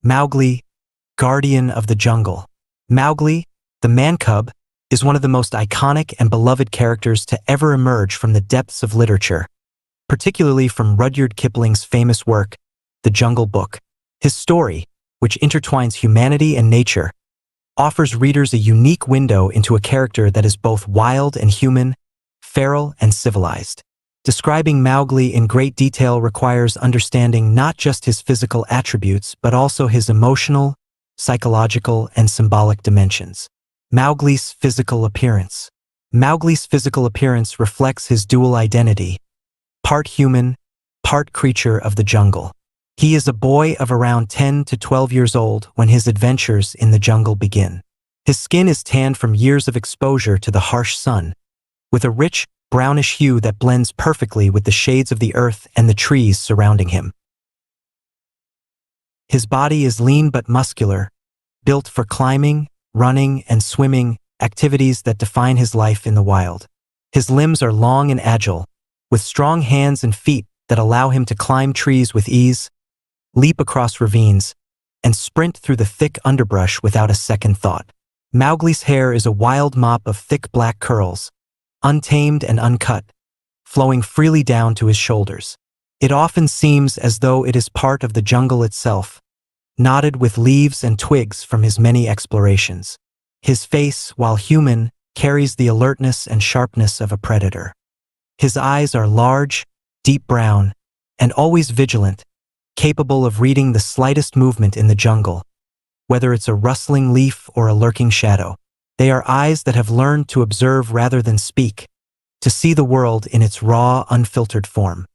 Mowgli, guardian of the jungle. Mowgli, the man-cub, is one of the most iconic and beloved characters to ever emerge from the depths of literature, particularly from Rudyard Kipling's famous work, The Jungle Book. His story, which intertwines humanity and nature, offers readers a unique window into a character that is both wild and human, feral and civilized. Describing Mowgli in great detail requires understanding not just his physical attributes, but also his emotional, psychological, and symbolic dimensions. Mowgli's physical appearance. Mowgli's physical appearance reflects his dual identity, part human, part creature of the jungle. He is a boy of around 10 to 12 years old when his adventures in the jungle begin. His skin is tanned from years of exposure to the harsh sun, with a rich, brownish hue that blends perfectly with the shades of the earth and the trees surrounding him. His body is lean but muscular, built for climbing, running, and swimming, activities that define his life in the wild. His limbs are long and agile, with strong hands and feet that allow him to climb trees with ease, leap across ravines, and sprint through the thick underbrush without a second thought. Mowgli's hair is a wild mop of thick black curls, untamed and uncut, flowing freely down to his shoulders. It often seems as though it is part of the jungle itself, knotted with leaves and twigs from his many explorations. His face, while human, carries the alertness and sharpness of a predator. His eyes are large, deep brown, and always vigilant, capable of reading the slightest movement in the jungle, whether it's a rustling leaf or a lurking shadow. They are eyes that have learned to observe rather than speak, to see the world in its raw, unfiltered form.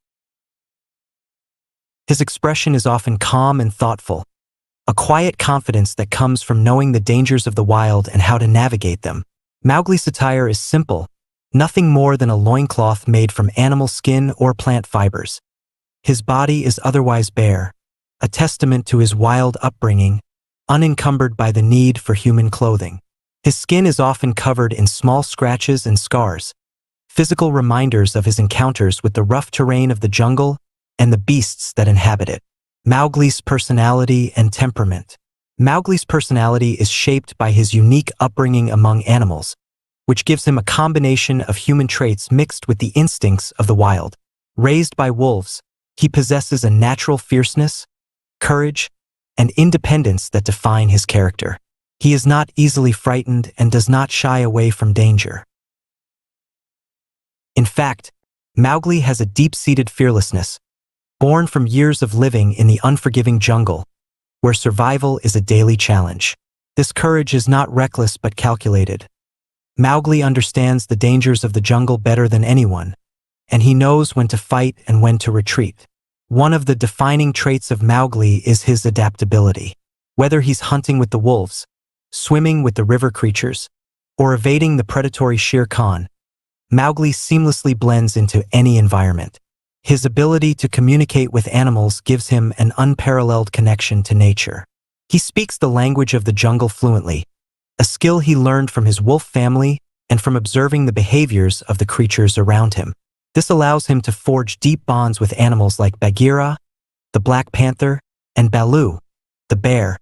His expression is often calm and thoughtful, a quiet confidence that comes from knowing the dangers of the wild and how to navigate them. Mowgli's attire is simple, nothing more than a loincloth made from animal skin or plant fibers. His body is otherwise bare, a testament to his wild upbringing, unencumbered by the need for human clothing. His skin is often covered in small scratches and scars, physical reminders of his encounters with the rough terrain of the jungle and the beasts that inhabit it. Mowgli's personality and temperament. Mowgli's personality is shaped by his unique upbringing among animals, which gives him a combination of human traits mixed with the instincts of the wild. Raised by wolves, he possesses a natural fierceness, courage, and independence that define his character. He is not easily frightened and does not shy away from danger. In fact, Mowgli has a deep-seated fearlessness, born from years of living in the unforgiving jungle, where survival is a daily challenge. This courage is not reckless but calculated. Mowgli understands the dangers of the jungle better than anyone, and he knows when to fight and when to retreat. One of the defining traits of Mowgli is his adaptability. Whether he's hunting with the wolves, swimming with the river creatures, or evading the predatory Shere Khan, Mowgli seamlessly blends into any environment. His ability to communicate with animals gives him an unparalleled connection to nature. He speaks the language of the jungle fluently, a skill he learned from his wolf family and from observing the behaviors of the creatures around him. This allows him to forge deep bonds with animals like Bagheera, the Black Panther, and Baloo, the bear,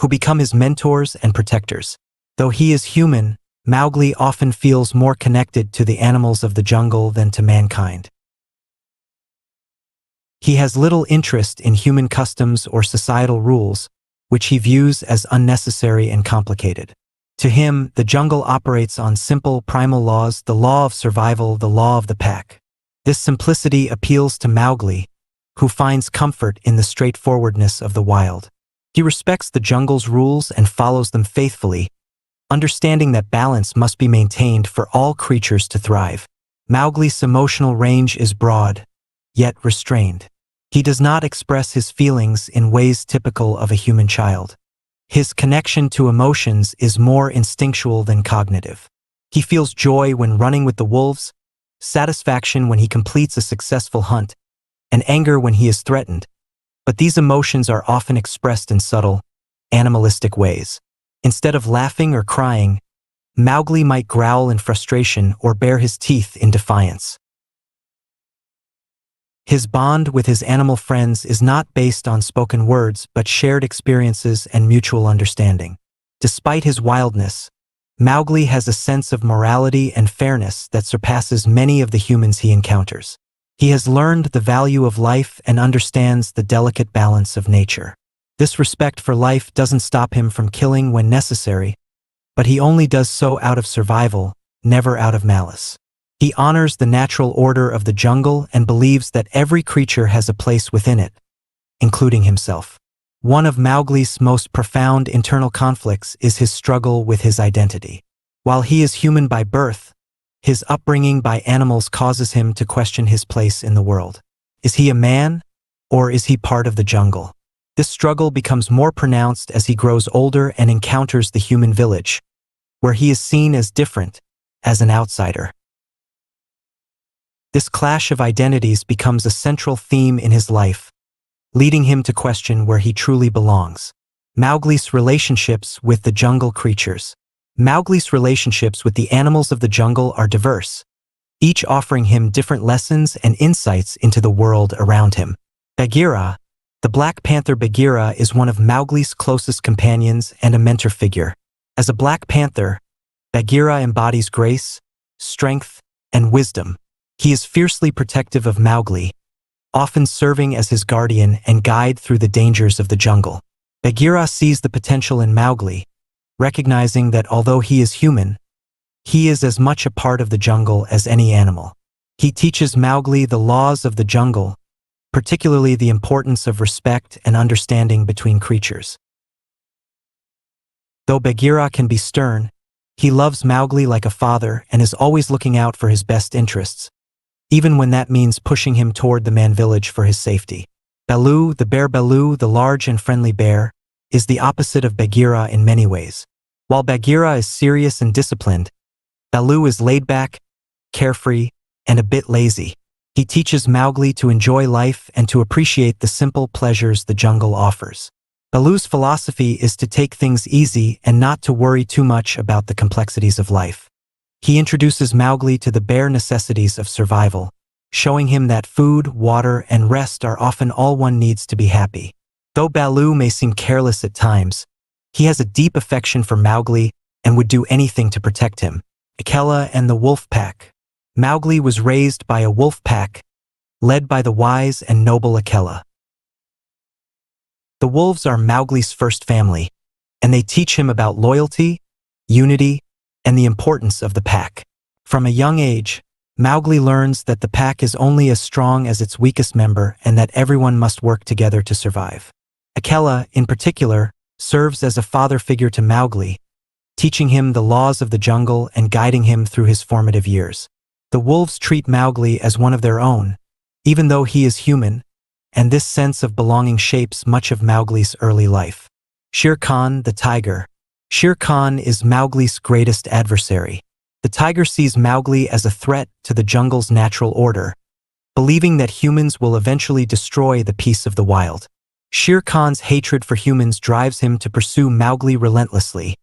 who become his mentors and protectors. Though he is human, Mowgli often feels more connected to the animals of the jungle than to mankind. He has little interest in human customs or societal rules, which he views as unnecessary and complicated. To him, the jungle operates on simple primal laws, the law of survival, the law of the pack. This simplicity appeals to Mowgli, who finds comfort in the straightforwardness of the wild. He respects the jungle's rules and follows them faithfully, understanding that balance must be maintained for all creatures to thrive. Mowgli's emotional range is broad, yet restrained. He does not express his feelings in ways typical of a human child. His connection to emotions is more instinctual than cognitive. He feels joy when running with the wolves, satisfaction when he completes a successful hunt, and anger when he is threatened. But these emotions are often expressed in subtle, animalistic ways. Instead of laughing or crying, Mowgli might growl in frustration or bare his teeth in defiance. His bond with his animal friends is not based on spoken words but shared experiences and mutual understanding. Despite his wildness, Mowgli has a sense of morality and fairness that surpasses many of the humans he encounters. He has learned the value of life and understands the delicate balance of nature. This respect for life doesn't stop him from killing when necessary, but he only does so out of survival, never out of malice. He honors the natural order of the jungle and believes that every creature has a place within it, including himself. One of Mowgli's most profound internal conflicts is his struggle with his identity. While he is human by birth, his upbringing by animals causes him to question his place in the world. Is he a man, or is he part of the jungle? This struggle becomes more pronounced as he grows older and encounters the human village, where he is seen as different, as an outsider. This clash of identities becomes a central theme in his life, leading him to question where he truly belongs. Mowgli's relationships with the jungle creatures. Mowgli's relationships with the animals of the jungle are diverse, each offering him different lessons and insights into the world around him. Bagheera, the Black Panther Bagheera, is one of Mowgli's closest companions and a mentor figure. As a Black Panther, Bagheera embodies grace, strength, and wisdom. He is fiercely protective of Mowgli, often serving as his guardian and guide through the dangers of the jungle. Bagheera sees the potential in Mowgli, recognizing that although he is human, he is as much a part of the jungle as any animal. He teaches Mowgli the laws of the jungle, particularly the importance of respect and understanding between creatures. Though Bagheera can be stern, he loves Mowgli like a father and is always looking out for his best interests, even when that means pushing him toward the man village for his safety. Baloo, the large and friendly bear, is the opposite of Bagheera in many ways. While Bagheera is serious and disciplined, Baloo is laid back, carefree, and a bit lazy. He teaches Mowgli to enjoy life and to appreciate the simple pleasures the jungle offers. Baloo's philosophy is to take things easy and not to worry too much about the complexities of life. He introduces Mowgli to the bare necessities of survival, showing him that food, water, and rest are often all one needs to be happy. Though Baloo may seem careless at times, he has a deep affection for Mowgli and would do anything to protect him. Aella and the wolf pack. Mowgli was raised by a wolf pack, led by the wise and noble Aella. The wolves are Mowgli's first family, and they teach him about loyalty, unity, and the importance of the pack. From a young age, Mowgli learns that the pack is only as strong as its weakest member and that everyone must work together to survive. Aella, in particular, serves as a father figure to Mowgli, teaching him the laws of the jungle and guiding him through his formative years. The wolves treat Mowgli as one of their own, even though he is human, and this sense of belonging shapes much of Mowgli's early life. Shere Khan, the tiger. Shere Khan is Mowgli's greatest adversary. The tiger sees Mowgli as a threat to the jungle's natural order, believing that humans will eventually destroy the peace of the wild. Shere Khan's hatred for humans drives him to pursue Mowgli relentlessly,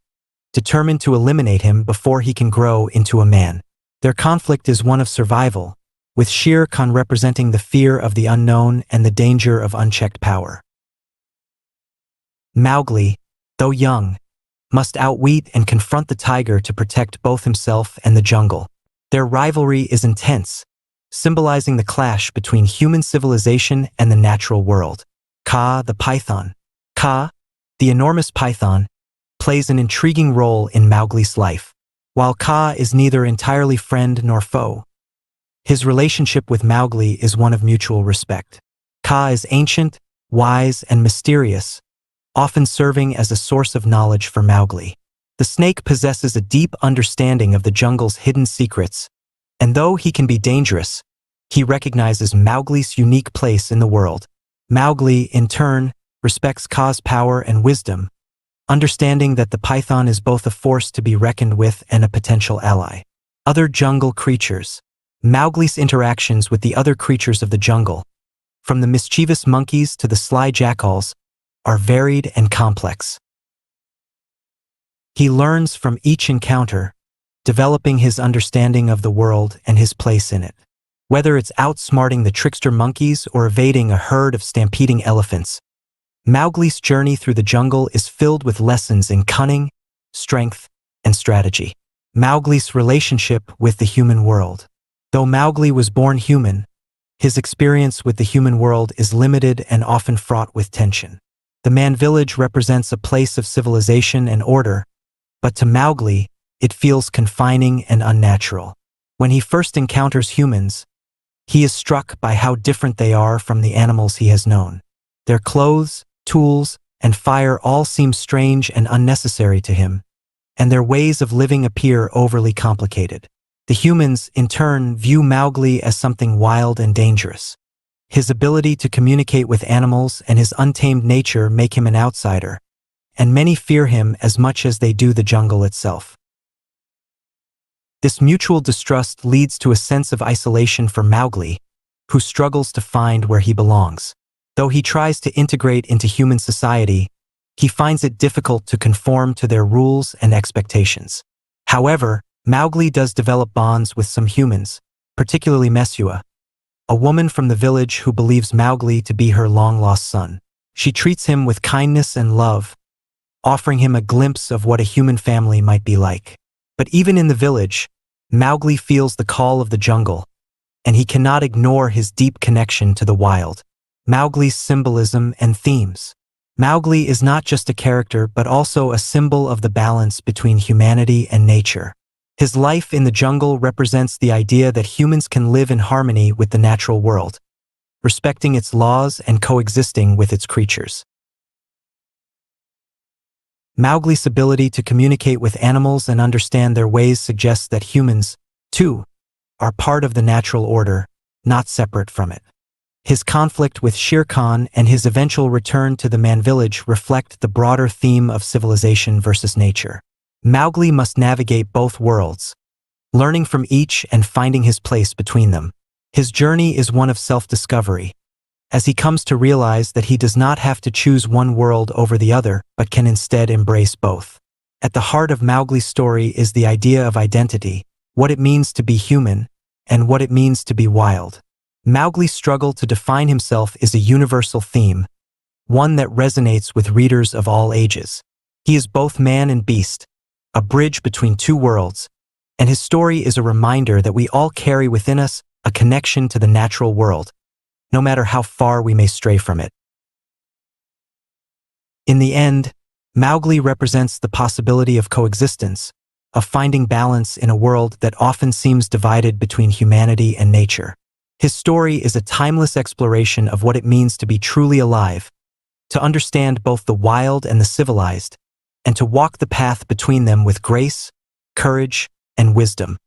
determined to eliminate him before he can grow into a man. Their conflict is one of survival, with Shere Khan representing the fear of the unknown and the danger of unchecked power. Mowgli, though young, must outwit and confront the tiger to protect both himself and the jungle. Their rivalry is intense, symbolizing the clash between human civilization and the natural world. Kaa, the python. Kaa, the enormous python, plays an intriguing role in Mowgli's life. While Kaa is neither entirely friend nor foe, his relationship with Mowgli is one of mutual respect. Kaa is ancient, wise, and mysterious, often serving as a source of knowledge for Mowgli. The snake possesses a deep understanding of the jungle's hidden secrets, and though he can be dangerous, he recognizes Mowgli's unique place in the world. Mowgli, in turn, respects Kaa's power and wisdom, understanding that the python is both a force to be reckoned with and a potential ally. Other jungle creatures. Mowgli's interactions with the other creatures of the jungle, from the mischievous monkeys to the sly jackals, are varied and complex. He learns from each encounter, developing his understanding of the world and his place in it. Whether it's outsmarting the trickster monkeys or evading a herd of stampeding elephants, Mowgli's journey through the jungle is filled with lessons in cunning, strength, and strategy. Mowgli's relationship with the human world. Though Mowgli was born human, his experience with the human world is limited and often fraught with tension. The man village represents a place of civilization and order, but to Mowgli, it feels confining and unnatural. When he first encounters humans, he is struck by how different they are from the animals he has known. Their clothes, tools, and fire all seem strange and unnecessary to him, and their ways of living appear overly complicated. The humans, in turn, view Mowgli as something wild and dangerous. His ability to communicate with animals and his untamed nature make him an outsider, and many fear him as much as they do the jungle itself. This mutual distrust leads to a sense of isolation for Mowgli, who struggles to find where he belongs. Though he tries to integrate into human society, he finds it difficult to conform to their rules and expectations. However, Mowgli does develop bonds with some humans, particularly Mesua, a woman from the village who believes Mowgli to be her long-lost son. She treats him with kindness and love, offering him a glimpse of what a human family might be like. But even in the village, Mowgli feels the call of the jungle, and he cannot ignore his deep connection to the wild. Mowgli's symbolism and themes. Mowgli is not just a character but also a symbol of the balance between humanity and nature. His life in the jungle represents the idea that humans can live in harmony with the natural world, respecting its laws and coexisting with its creatures. Mowgli's ability to communicate with animals and understand their ways suggests that humans, too, are part of the natural order, not separate from it. His conflict with Shere Khan and his eventual return to the man village reflect the broader theme of civilization versus nature. Mowgli must navigate both worlds, learning from each and finding his place between them. His journey is one of self-discovery, as he comes to realize that he does not have to choose one world over the other, but can instead embrace both. At the heart of Mowgli's story is the idea of identity, what it means to be human, and what it means to be wild. Mowgli's struggle to define himself is a universal theme, one that resonates with readers of all ages. He is both man and beast, a bridge between two worlds, and his story is a reminder that we all carry within us a connection to the natural world, no matter how far we may stray from it. In the end, Mowgli represents the possibility of coexistence, of finding balance in a world that often seems divided between humanity and nature. His story is a timeless exploration of what it means to be truly alive, to understand both the wild and the civilized, and to walk the path between them with grace, courage, and wisdom.